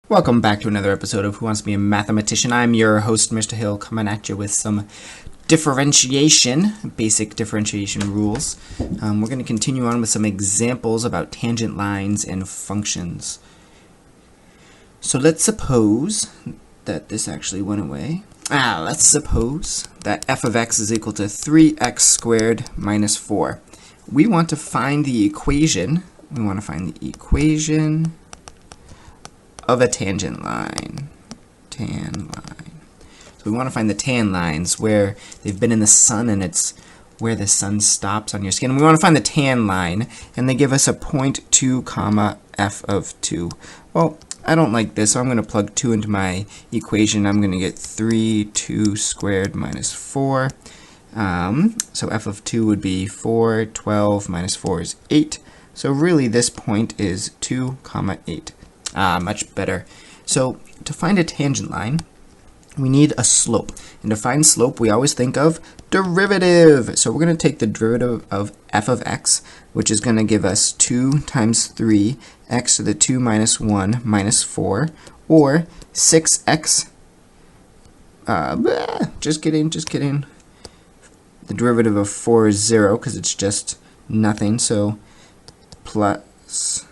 Welcome back to another episode of Who Wants to Be a Mathematician. I'm your host, Mr. Hill, coming at you with some differentiation, basic differentiation rules. We're going to continue on with some examples about tangent lines and functions. So let's suppose that this actually went away. Let's suppose that f of x is equal to 3x squared minus 4. We want to find the equation. Of a tangent line. Tan line. So we want to find the tan lines where they've been in the sun and it's where the sun stops on your skin. And we want to find the tan line, and they give us a point 2 comma f of 2. Well, I don't like this, so I'm going to plug 2 into my equation. I'm going to get 2 squared minus 4. So f of 2 would be 4, 12 minus 4 is 8. So really this point is 2 comma 8. Much better. So to find a tangent line, we need a slope. And to find slope, we always think of derivative. So we're going to take the derivative of f of x, which is going to give us 2 times 3, x to the 2 minus 1 minus 4, or 6x. Just kidding. The derivative of 4 is 0 because it's just nothing. So plus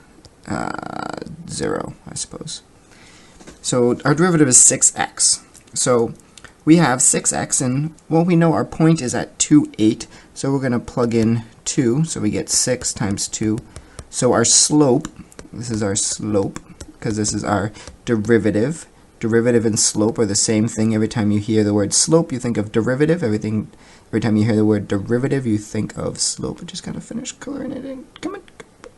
0, I suppose. So our derivative is 6x. So we have 6x, and well, we know our point is at 2, 8. So we're going to plug in 2. So we get 6 times 2. So our slope, this is our slope, because this is our derivative. Derivative and slope are the same thing. Every time you hear the word slope, you think of derivative. Every time you hear the word derivative, you think of slope. I just got to finish coloring it in. Come on.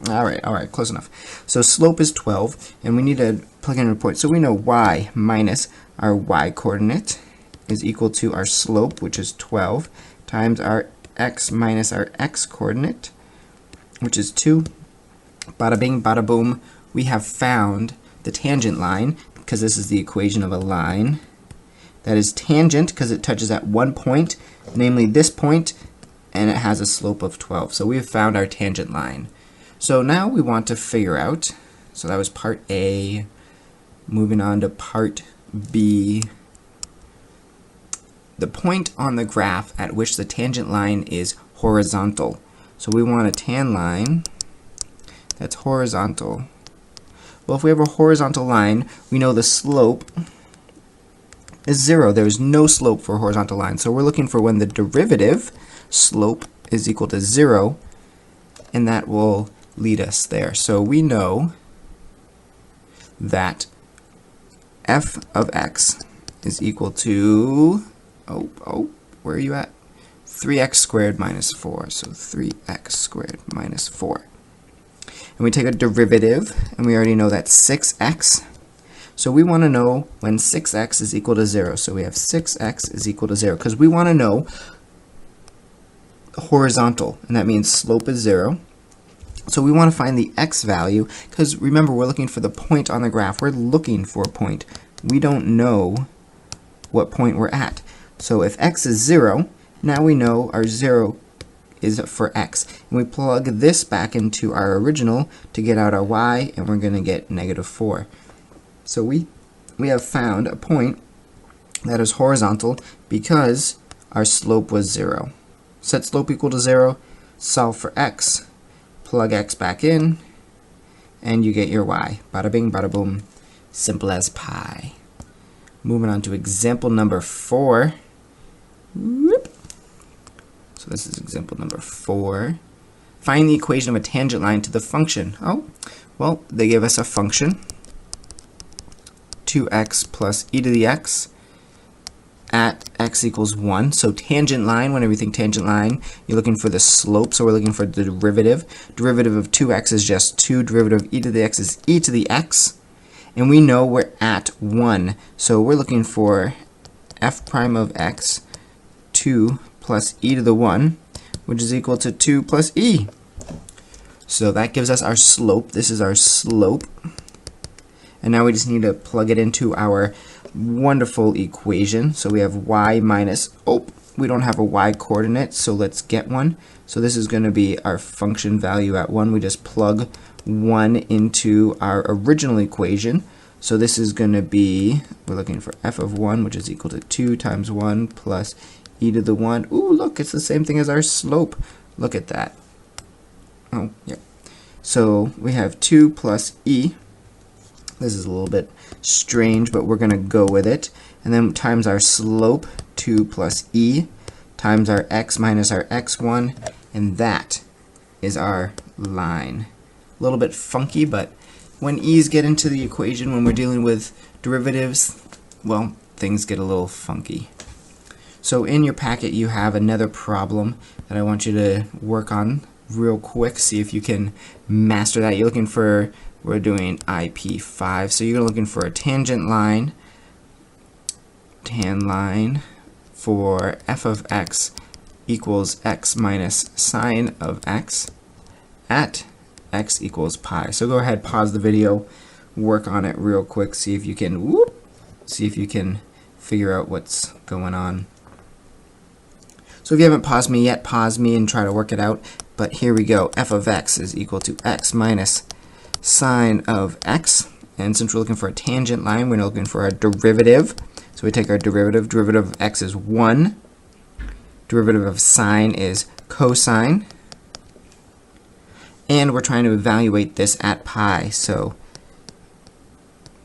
Alright, close enough. So slope is 12, and we need to plug in a point. So we know y minus our y coordinate is equal to our slope, which is 12, times our x minus our x coordinate, which is 2. Bada bing, bada boom. We have found the tangent line, because this is the equation of a line that is tangent because it touches at one point, namely this point, and it has a slope of 12. So we have found our tangent line. So now we want to figure out, so that was part A, moving on to part B, the point on the graph at which the tangent line is horizontal. So we want a tan line that's horizontal. Well, if we have a horizontal line, we know the slope is 0. There's no slope for a horizontal line. So we're looking for when the derivative slope is equal to 0, and that will lead us there. So we know that f of x is equal to, where are you at? 3x squared minus 4. So 3x squared minus 4. And we take a derivative, and we already know that's 6x. So we want to know when 6x is equal to 0. So we have 6x is equal to 0, because we want to know horizontal, and that means slope is 0. So we want to find the x value, because remember, we're looking for the point on the graph. We're looking for a point. We don't know what point we're at. So if x is 0, now we know our 0 is for x. And we plug this back into our original to get out our y, and we're going to get negative 4. So we have found a point that is horizontal because our slope was 0. Set slope equal to 0, solve for x. Plug x back in, and you get your y. Bada bing, bada boom. Simple as pie. Moving on to example number 4. Whoop. So this is example number 4. Find the equation of a tangent line to the function. Oh, well, they give us a function, 2x plus e to the x, at x equals 1. So tangent line, whenever you think tangent line, you're looking for the slope, so we're looking for the derivative. Derivative of 2x is just 2. Derivative of e to the x is e to the x. And we know we're at 1. So we're looking for f prime of x, 2 plus e to the 1, which is equal to 2 plus e. So that gives us our slope. This is our slope. And now we just need to plug it into our wonderful equation. So we have y minus, we don't have a y coordinate, so let's get one. So this is going to be our function value at 1. We just plug 1 into our original equation. So this is going to be, we're looking for f of 1, which is equal to 2 times 1 plus e to the 1. Ooh, look, it's the same thing as our slope. Look at that. Oh, yeah. So we have 2 plus e. This is a little bit strange, but we're going to go with it. And then times our slope, 2 plus e, times our x minus our x1, and that is our line. A little bit funky, but when e's get into the equation, when we're dealing with derivatives, well, things get a little funky. So in your packet you have another problem that I want you to work on real quick. See if you can master that. You're looking for, we're doing IP5, so you're looking for a tangent line, tan line for f of x equals x minus sine of x at x equals pi. So go ahead, pause the video, work on it real quick, see if you can figure out what's going on. So if you haven't paused me yet, pause me and try to work it out. But here we go. F of x is equal to x minus sine of x. And since we're looking for a tangent line, we're looking for a derivative. So we take our derivative. Derivative of x is 1. Derivative of sine is cosine. And we're trying to evaluate this at pi. So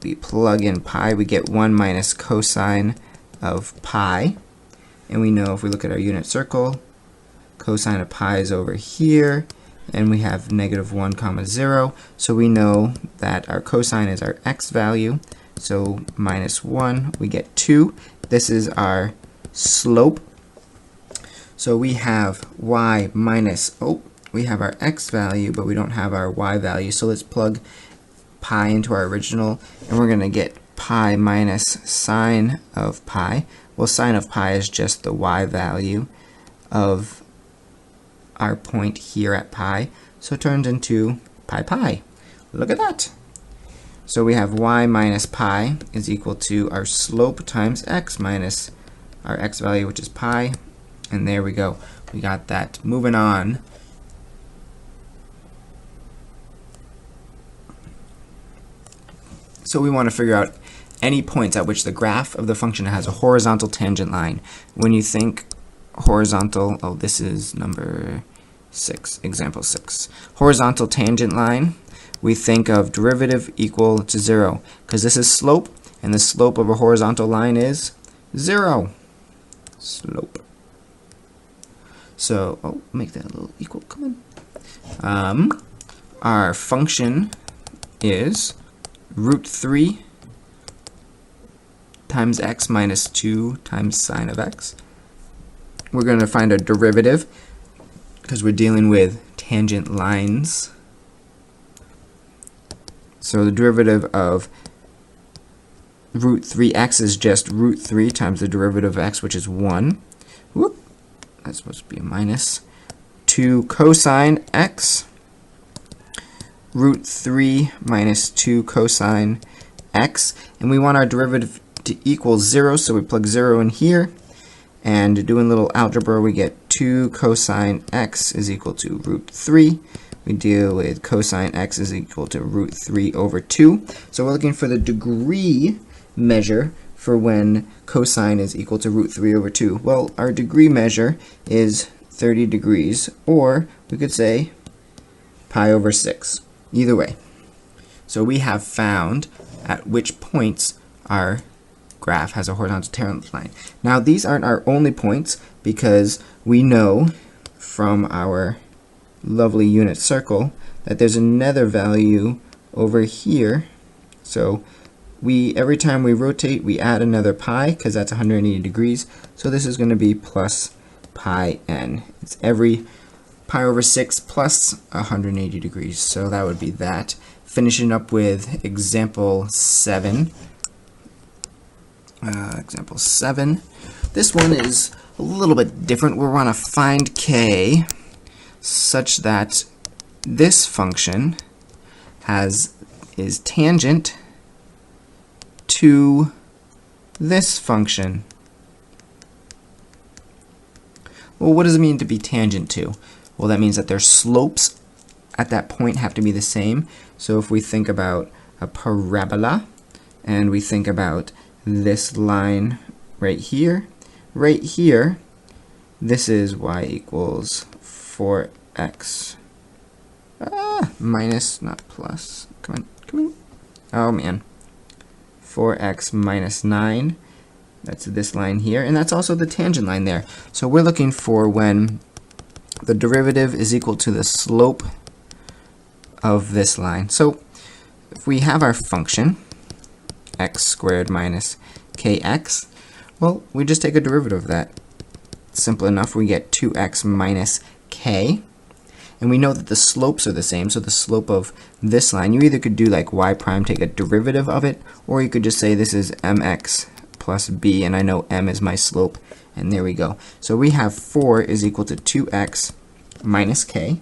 we plug in pi, we get 1 minus cosine of pi. And we know if we look at our unit circle, cosine of pi is over here, and we have negative 1 comma 0. So we know that our cosine is our x value. So minus 1, we get 2. This is our slope. So we have y minus, we have our x value, but we don't have our y value. So let's plug pi into our original, and we're going to get pi minus sine of pi. Well, sine of pi is just the y value of our point here at pi, so it turns into pi. Look at that. So we have y minus pi is equal to our slope times x minus our x value, which is pi, and there we go. We got that. Moving on. So we want to figure out any points at which the graph of the function has a horizontal tangent line. When you think horizontal, this is number 6, example 6. Horizontal tangent line, we think of derivative equal to 0, because this is slope, and the slope of a horizontal line is 0. Slope. So, make that a little equal, come on. Our function is root 3 times x minus 2 times sine of x. We're going to find a derivative because we're dealing with tangent lines. So the derivative of root 3x is just root 3 times the derivative of x, which is 1. Whoop, that's supposed to be a minus. 2 cosine x, root 3 minus 2 cosine x. And we want our derivative to equal 0, so we plug 0 in here. And doing a little algebra, we get 2 cosine x is equal to root 3. We deal with cosine x is equal to root 3 over 2. So we're looking for the degree measure for when cosine is equal to root 3 over 2. Well, our degree measure is 30 degrees, or we could say pi over 6. Either way. So we have found at which points our graph has a horizontal tangent line. Now these aren't our only points, because we know from our lovely unit circle that there's another value over here. So every time we rotate, we add another pi, because that's 180 degrees. So this is going to be plus pi n. It's every pi over 6 plus 180 degrees. So that would be that. Finishing up with example 7. Example 7. This one is a little bit different. We want to find k such that this function is tangent to this function. Well, what does it mean to be tangent to? Well, that means that their slopes at that point have to be the same. So if we think about a parabola, and we think about this line right here, this is y equals 4x minus, not plus, come on, oh man, 4x minus 9, that's this line here, and that's also the tangent line there. So we're looking for when the derivative is equal to the slope of this line. So if we have our function, x squared minus kx, well, we just take a derivative of that. Simple enough, we get 2x minus k. And we know that the slopes are the same, so the slope of this line, you either could do like y prime, take a derivative of it, or you could just say this is mx plus b, and I know m is my slope, and there we go. So we have 4 is equal to 2x minus k.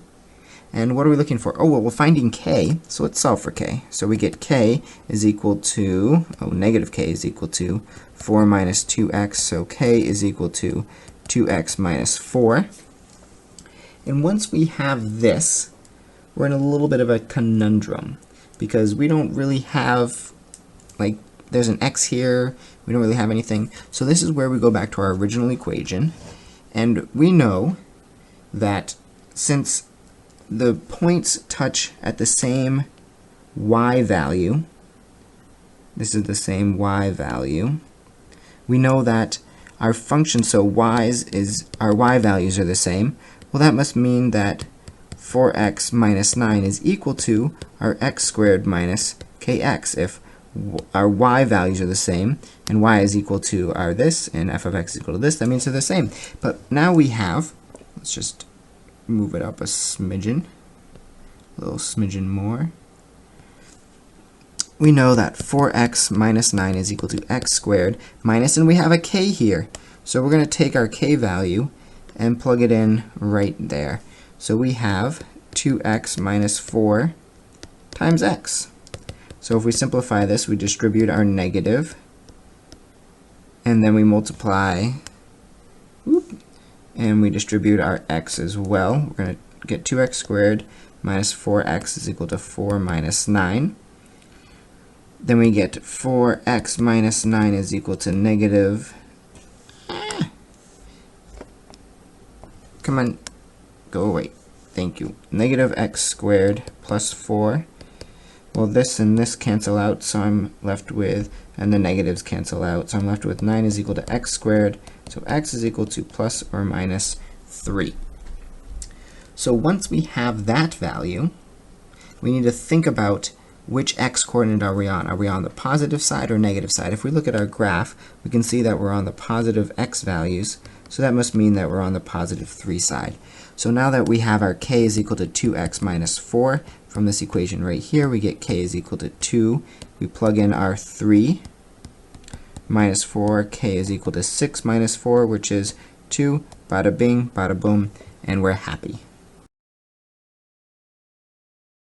And what are we looking for? Oh, well, we're finding k, so let's solve for k. So we get k is equal to, negative k is equal to 4 minus 2x, so k is equal to 2x minus 4. And once we have this, we're in a little bit of a conundrum, because we don't really have, like, there's an x here, we don't really have anything. So this is where we go back to our original equation, and we know that since the points touch at the same y value, this is the same y value, we know that our function, so our y values are the same. Well, that must mean that 4x minus 9 is equal to our x squared minus kx. If our y values are the same, and y is equal to our this, and f of x is equal to this, that means they're the same. But now we have, let's just move it up a smidgen, a little smidgen more. We know that 4x minus 9 is equal to x squared minus, and we have a k here. So we're going to take our k value and plug it in right there. So we have 2x minus 4 times x. So if we simplify this, we distribute our negative, and then we multiply, and we distribute our x as well. We're going to get 2x squared minus 4x is equal to 4 minus 9. Then we get 4x minus 9 is equal to negative, come on, go away, thank you, negative x squared plus 4. Well, this and this cancel out, so I'm left with, and the negatives cancel out, so I'm left with 9 is equal to x squared, so x is equal to plus or minus 3. So once we have that value, we need to think about which x coordinate are we on. Are we on the positive side or negative side? If we look at our graph, we can see that we're on the positive x values, so that must mean that we're on the positive 3 side. So now that we have our k is equal to 2x minus 4, from this equation right here, we get k is equal to 2. We plug in our 3 minus 4, k is equal to 6 minus 4, which is 2, bada bing, bada boom, and we're happy.